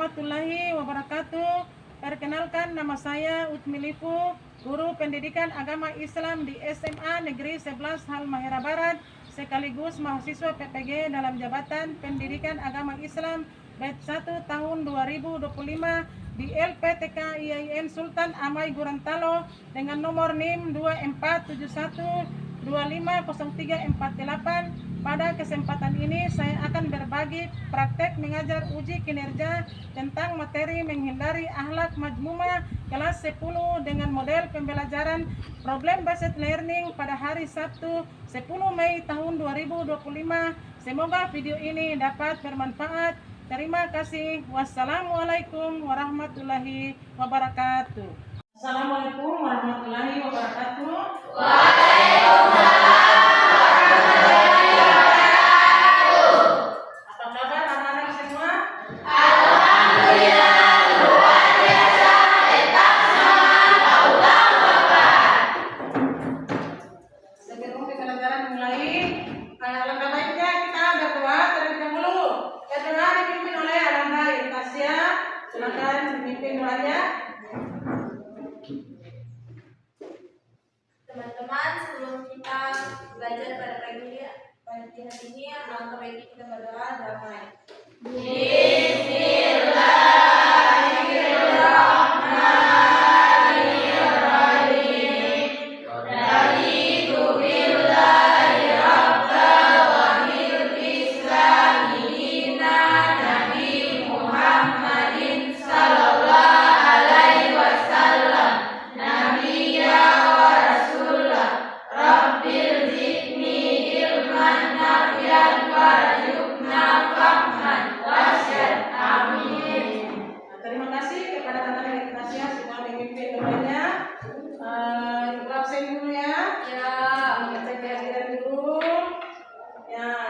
warahmatullahi wabarakatuh. Perkenalkan, nama saya Utmilifu, guru pendidikan agama Islam di SMA Negeri 11 Halmahera Barat, sekaligus mahasiswa PPG dalam jabatan Pendidikan Agama Islam batch 1 tahun 2025 di LPTK IAIN Sultan Amai Gorontalo dengan nomor NIM 2471250348. Pada kesempatan ini saya akan berbagi praktek mengajar uji kinerja tentang materi menghindari akhlak majmumah kelas 10 dengan model pembelajaran problem based learning pada hari Sabtu 10 Mei tahun 2025. Semoga video ini dapat bermanfaat. Terima kasih. Wassalamualaikum warahmatullahi wabarakatuh. Assalamualaikum warahmatullahi wabarakatuh. Waalaikumsalam. Teman-teman, sebelum kita belajar pada pagi hari ini, alangkah baiknya kita berdoa damai.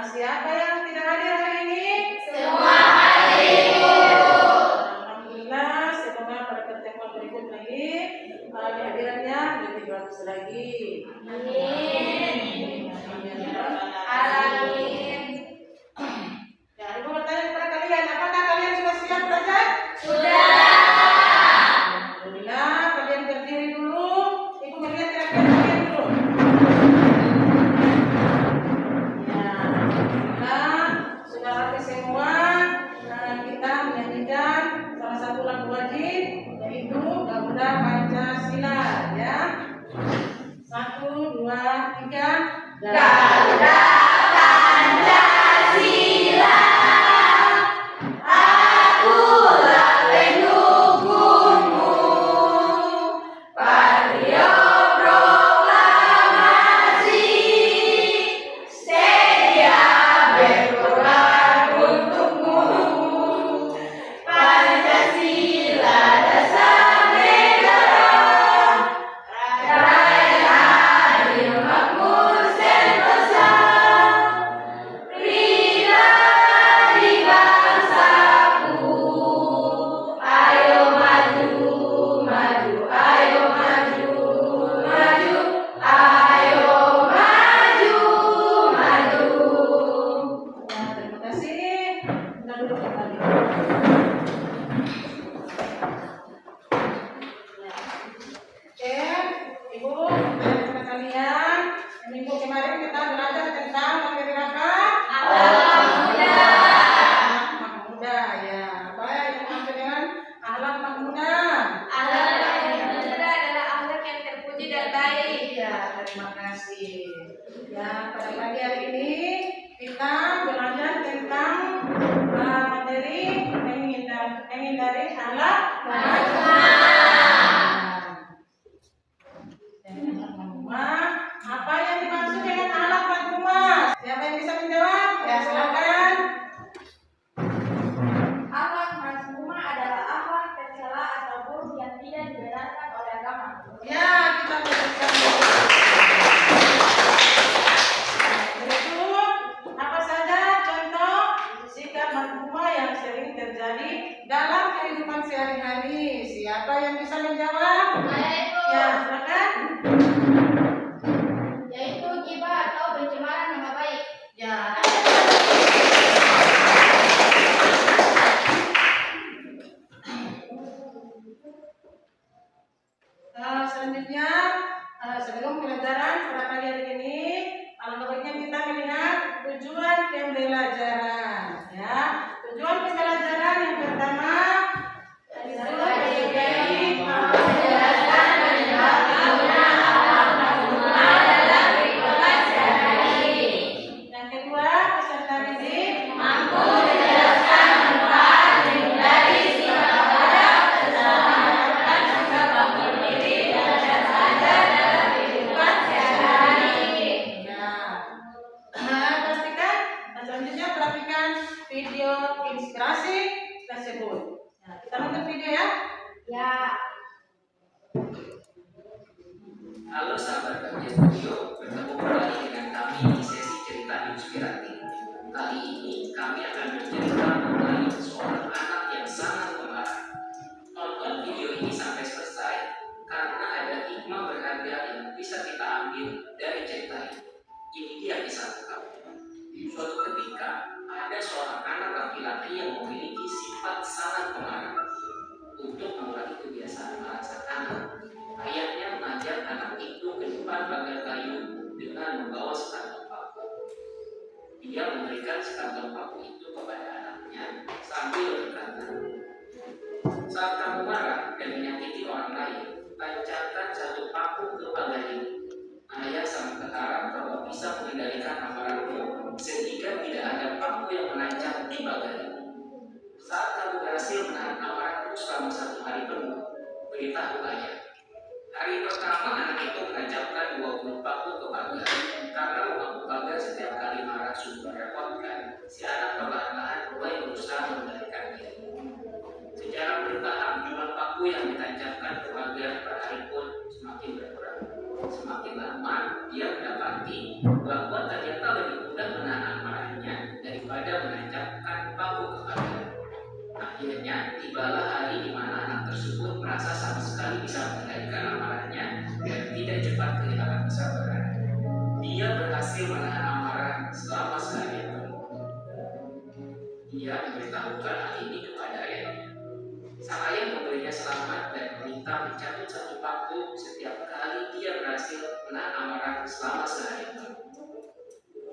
Siapa yang tidak hadir hari ini? Semua hadir. Alhamdulillah, semoga pada pertemuan berikut lagi kehadirannya lebih bagus lagi. Amin. Ya, Ibu bertanya kepada kalian, apakah kalian sudah siap belajar? Sudah. Alhamdulillah, kalian berdiri dulu. Ibu melihat kira-kira kalian dulu. Sudah rapi semua. Kita menyanyikan salah satu lagu wajib, yaitu Garuda Pancasila, ya. 1, 2, 3. Garuda Pancasila, akulah pendukungmu. Patrio proklamasi, sedia berkorban untukmu. Pancasila dasar negara, rakyat adil makmur sentosa. Pribadi bangsaku, ayo maju, maju, ayo maju, maju, ayo maju, maju. Nah, terima kasih. Kita duduk kembali. Oke, Ibu, kepada kalian, minggu kemarin kita belajar tentang materi apa? Akhlak muda. Akhlak muda, ya. Apa yang dimaksud dengan akhlak muda? Akhlak yang muda adalah akhlak yang terpuji dan baik. Iya, terima kasih. Ya, pada pagi hari ini kita belajar tentang materi menghindari akhlak majmumah. Apa yang dimaksud dengan akhlak majmumah? Siapa yang bisa menjawab? Ya, silakan. Akhlak majmumah adalah akhlak tercela atau buruk yang tidak dibenarkan oleh agama. Ya, kita belajar. Berikut, apa saja contoh sikap majmumah yang sering terjadi dalam kehidupan sehari-hari? Siapa yang bisa menjawab? Ya, silakan. Yaitu ghibah atau pencemaran nama baik. Ya. inspirasi tersebut. Nah, kita nonton video ya. Ya. Halo sahabat Bagian Studio, bertemu kembali dengan kami di sesi cerita inspiratif. Kali ini kami akan bercerita mengenai seorang anak yang sangat pemarah. Tonton video ini sampai selesai karena ada hikmah berharga yang bisa kita ambil dari cerita ini. Ini dia kisah lengkap. Suatu ketika ada seorang anak laki-laki yang memiliki sifat sangat pemarah. Untuk mengurangi kebiasaan marah sang anak, ayahnya mengajak anak itu ke depan pagar kayu dengan membawa sekantong paku. Dia memberikan sekantong paku itu kepada anaknya sambil berkata, "Saat kamu marah dan menyakiti orang lain, tancapkan satu paku ke pagar ini." Ayah sangat berharap bahwa bisa mengendalikan amarahmu sehingga tidak ada paku yang menancap di pagar ini. Saat kamu berhasil menahan amarahmu selama 1 hari penuh, beritahu ayah. Hari pertama anak itu menancapkan 20 paku ke pagar. Karena memaku pagar setiap kali marah sungguh merepotkan, si anak perlahan-lahan mulai berusaha mengendalikan diri. Secara bertahap jumlah paku yang ditancapkan ke pagar per hari pun semakin berkurang. Semakin lama dia mendapati bahwa ternyata lebih mudah menahan amarahnya daripada menancapkan paku ke pagar. Akhirnya tibalah hari di mana anak tersebut merasa sama sekali bisa mengendalikan amarahnya dan tidak cepat kehilangan kesabaran. Dia berhasil menahan amarah selama seharian penuh. Dia memberitahukan hal ini kepada ayahnya. Sang ayah memberinya selamat dan meminta mencabut satu paku setiap kali dia berhasil menahan amarah selama seharian penuh.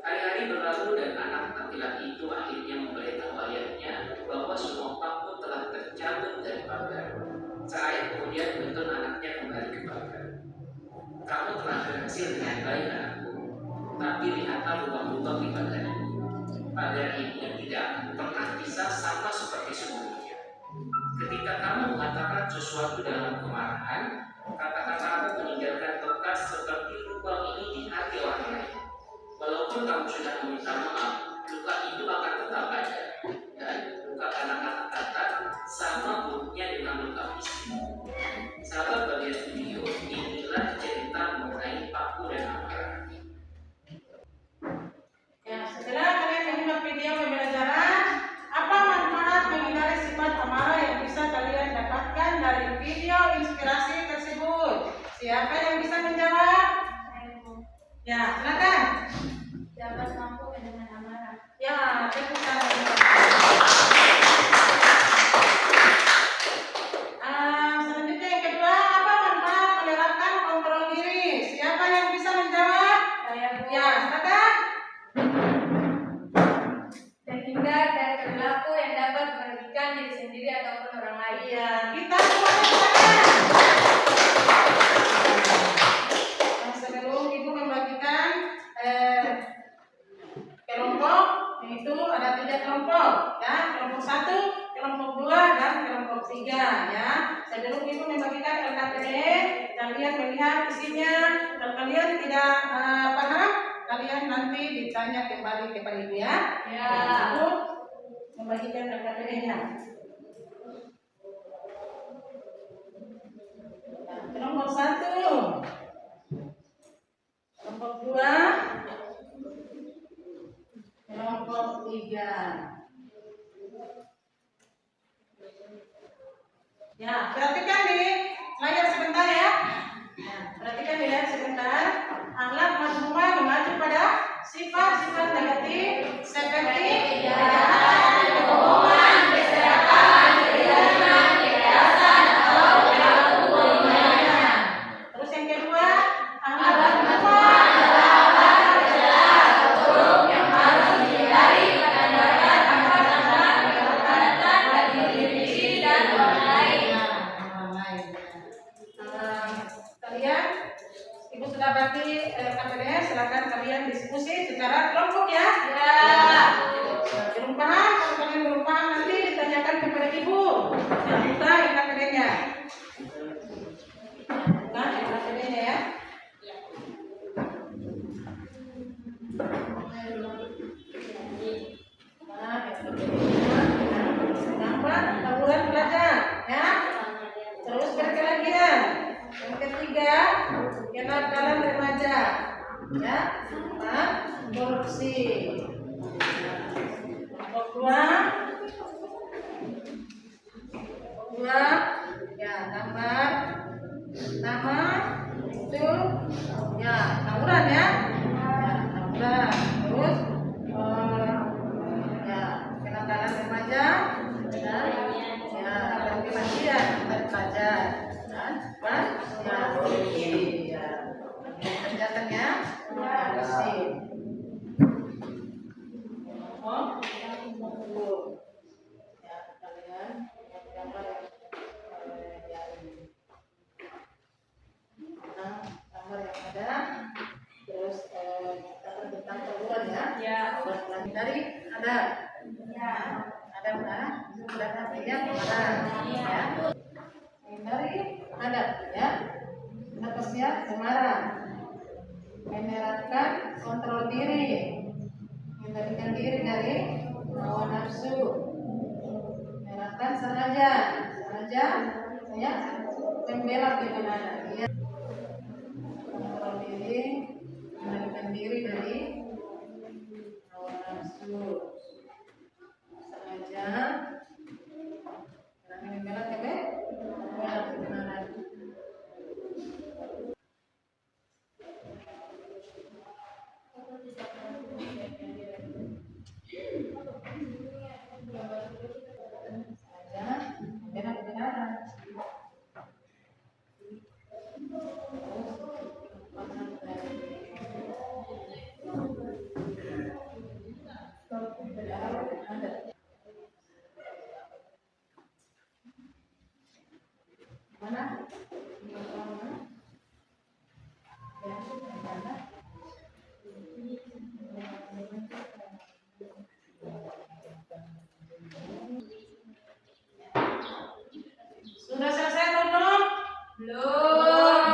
Hari-hari berlalu dan anak laki-laki itu akhirnya memberitahu ayahnya bahwa semua paku telah tercabut dari pagar. Sang ayah kemudian menuntun anaknya kembali ke pagar. "Kamu telah berhasil dengan baik, anakku. Tapi lihatlah lubang-lubang di pagar ini. Pagar ini tidak akan pernah bisa sama seperti sebelumnya. Ketika kamu mengatakan sesuatu dalam kemarahan, kata-katamu meninggalkan bekas seperti lubang ini di hati orang lain. Walaupun kamu sudah meminta maaf, luka itu akan tetap ada. Dan luka karena kata-kata sama buruknya dengan luka fisik." Sahabat Bagian Studio, inilah cerita mengenai paku dan amarah. Ya, setelah kalian menyimak video pembelajaran, apa manfaat menghindari sifat amarah yang bisa kalian dapatkan dari video inspirasi tersebut? Siapa yang bisa menjawab? Ya, silakan. Dapat mampu dengan amarah. Ya, tepuk tangan. Selanjutnya yang kedua, apa manfaat menerapkan kontrol diri? Siapa yang bisa menjawab? Saya Bu. Ya, silakan. Terhindar dari perilaku yang dapat merugikan diri sendiri ataupun orang lain. Iya, kita semuanya silakan. Sebelum Ibu membagikan kelompok, itu ada 3 kelompok, ya, kelompok 1, kelompok 2, dan kelompok 3, ya. Sebelum Ibu membagikan LKPD, kalian melihat isinya. Kalau kalian tidak paham, kalian nanti ditanya kembali kepada Ibu, ya. Ya. Ibu membagikan LKPD-nya. Kelompok 1, kelompok 2, kelompok 3. Ya, perhatikan di layar sebentar ya. Ya, perhatikan di layar sebentar. Akhlak mazmumah mengacu pada sifat-sifat negatif seperti kejahatan, kebohongan, keserakahan, kezaliman, kekerasan, atau perilaku kebodohan. Terus yang kedua, akhlak mazmumah adalah akhlak tercela atau buruk yang harus dihindari pada tindakan akhlak perbuatan bagi diri sendiri dan orang lain. Kalian, Ibu sudah bagi KPDS, silakan kalian diskusi secara ya, sama korupsi. Kelompok dua, ya nama itu ya tawuran ya, tawuran. Terus ya kenakalan remaja, ya pengajian pelajar, ya korupsi, ya kegiatannya korupsi. Oh, ya kalian gambar gambar yang ada, terus tentang tawuran ya. Dari ada sudah artinya pengarang ya. Dari ada ya. Atasnya pengarang. Menerapkan kontrol diri, mengendalikan diri dari hawa nafsu, menerapkan sengaja ya, membela kebenaran ya. Kontrol diri, mengendalikan diri dari hawa nafsu, sengaja karena membela kebenaran. Sudah selesai atau belum? Belum.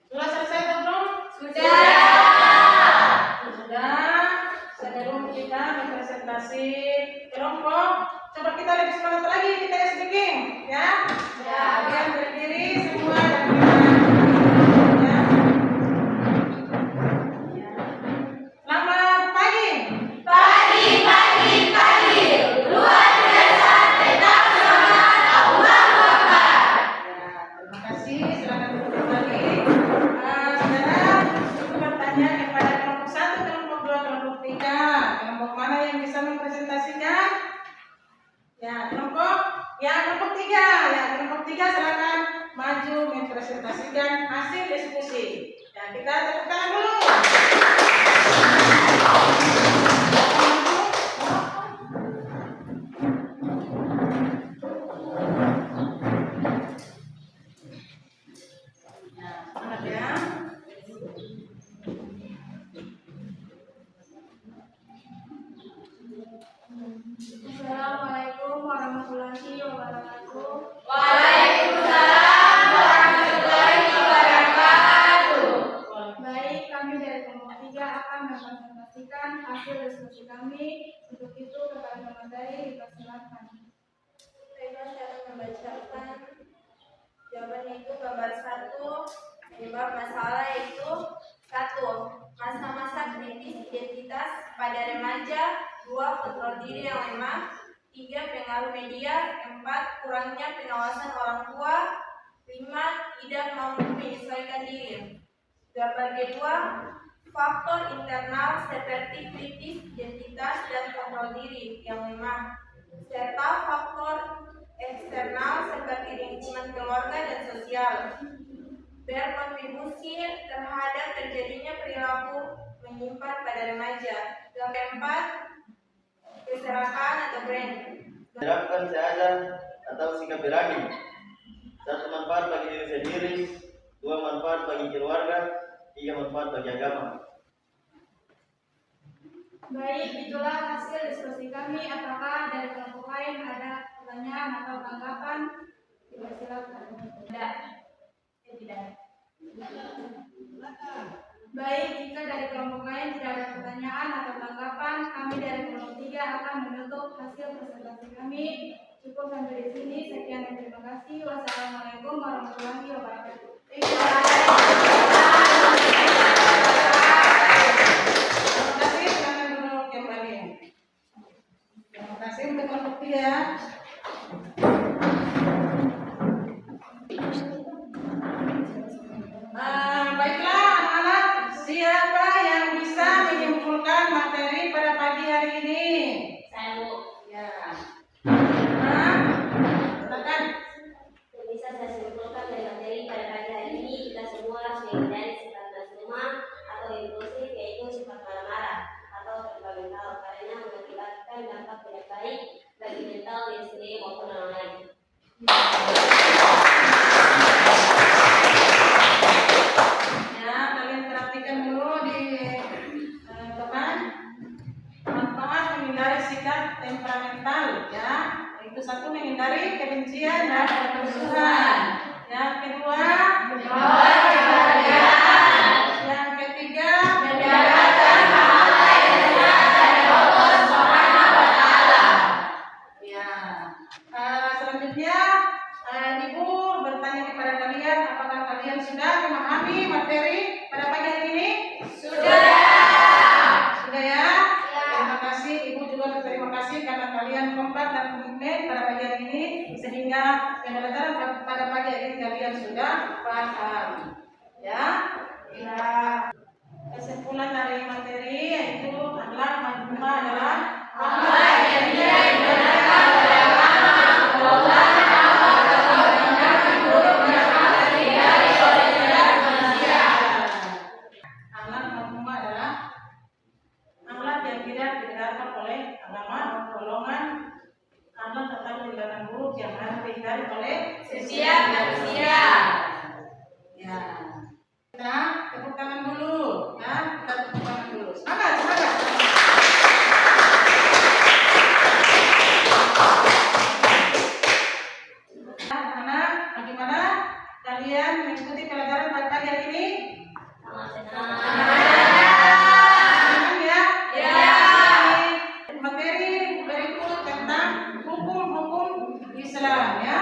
Sudah selesai atau belum? Sudah. Sebelum kita presentasi kelompok, coba kita lebih semangat lagi, kita speaking ya. Kalian berdiri semua dan ya. Selamat pagi. Pagi. Luar biasa, tetap semangat. Allahu Akbar. Ya, terima kasih. Silakan duduk kembali. Saudara, untuk bertanya kepada kelompok 1, kelompok 2, kelompok 3, kelompok mana yang bisa mempresentasikan? Ya, kelompok 3. Ya, kelompok 3 silakan maju mempresentasikan hasil diskusi. Ya, kita tepuk tangan dulu. Nah, semangat ya. Assalamualaikum warahmatullahi wabarakatuh. Waalaikumsalam warahmatullahi wabarakatuh. Baik, kami dari kelompok 3 akan mempresentasikan hasil diskusi kami. Untuk itu kepada pemateri dipersilakan. Baiklah, saya akan membacakan jawabannya. Itu gambar 1, penyebab masalah yaitu 1. Masa-masa kritis identitas pada remaja. 2. Kontrol diri yang lemah. 3. Pengaruh media. 4. Kurangnya pengawasan orang tua. 5. Tidak mampu menyesuaikan diri. Gambar kedua, faktor internal seperti kritis identitas dan kontrol diri yang lemah, serta faktor eksternal seperti lingkungan keluarga dan sosial berkontribusi terhadap terjadinya perilaku menyimpang pada remaja. Gambar 4, keserakan atau brand. Terapkan seaja atau sikap berani. 1. Manfaat bagi diri sendiri. 2. Manfaat bagi keluarga. 3. Manfaat bagi agama. Baik, itulah hasil diskusi kami. Apakah dari kelompok lain ada pertanyaan atau tanggapan? Dipersilakan. Tidak. Tidak. Baik, jika dari kelompok lain tidak ada pertanyaan atau tanggapan, kami dari kelompok 3 akan menutup hasil presentasi kami. Cukup sampai di sini. Sekian dan terima kasih. Wassalamualaikum warahmatullahi wabarakatuh. Terima kasih untuk kelompok 3. Baiklah anak-anak, siapa yang bisa menyimpulkan materi pada pagi hari ini? Saya Bu. Ya. Nah, silakan. Bisa saya simpulkan dari materi pada pagi hari ini, kita semua harus menghindari sifat nasruma atau impulsif, yaitu sifat marah-marah atau temperamental, karena mengakibatkan dampak tidak baik bagi mental diri sendiri maupun orang lain. Ya, kalian perhatikan dulu di depan. Manfaat menghindari sikap temperamental, ya. Itu satu, menghindari kebencian dan permusuhan. Yang kedua, yang ketiga, ya. Selanjutnya, Ibu bertanya kepada kalian, apakah kalian sudah memahami materi pada pagi hari ini? Sudah ya? Terima kasih. Ibu juga berterima kasih karena kalian kompak dan komitmen pada pagi hari ini, sehingga pembelajaran pada pagi hari ini kalian sudah paham. Ya. Kesimpulan dari materi yaitu adalah majmuma adalah akhlak yang dibenarkan oleh Allah. Akhlak majmuma adalah akhlak yang tidak dibenarkan oleh agama, golongan akhlak atau tindakan buruk yang harus dihindari oleh setiap manusia. Ya. Kita tepuk tangan dulu, ya. Kita tepuk tangan dulu. Semangat, semangat. Anak-anak, bagaimana kalian mengikuti pelajaran pada pagi hari ini? Materi berikut tentang hukum-hukum Islam, ya.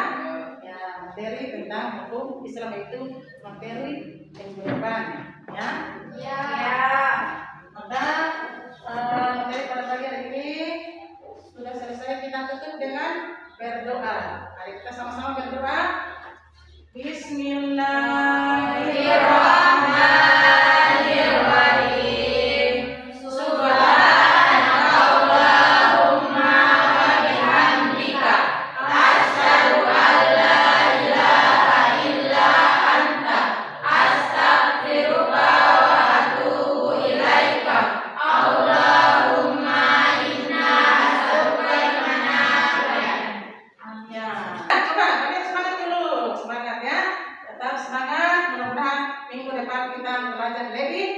Ya, materi tentang hukum Islam itu materi minggu depan, ya. Maka materi pada pagi hari ini sudah selesai. Kita tutup dengan berdoa. Mari kita sama-sama berdoa. Bismillahirrahmanirrahim. Subhanakallahumma wa bihamdika asyhadu an la ilaha illa anta astaghfiruka wa atubu ilaika. Allahumma inna as'aluka imanan nafi'an. Ya. Coba kalian semangat dulu. Semangat, ya. Tetap semangat. Mudah-mudahan minggu depan kita belajar lebih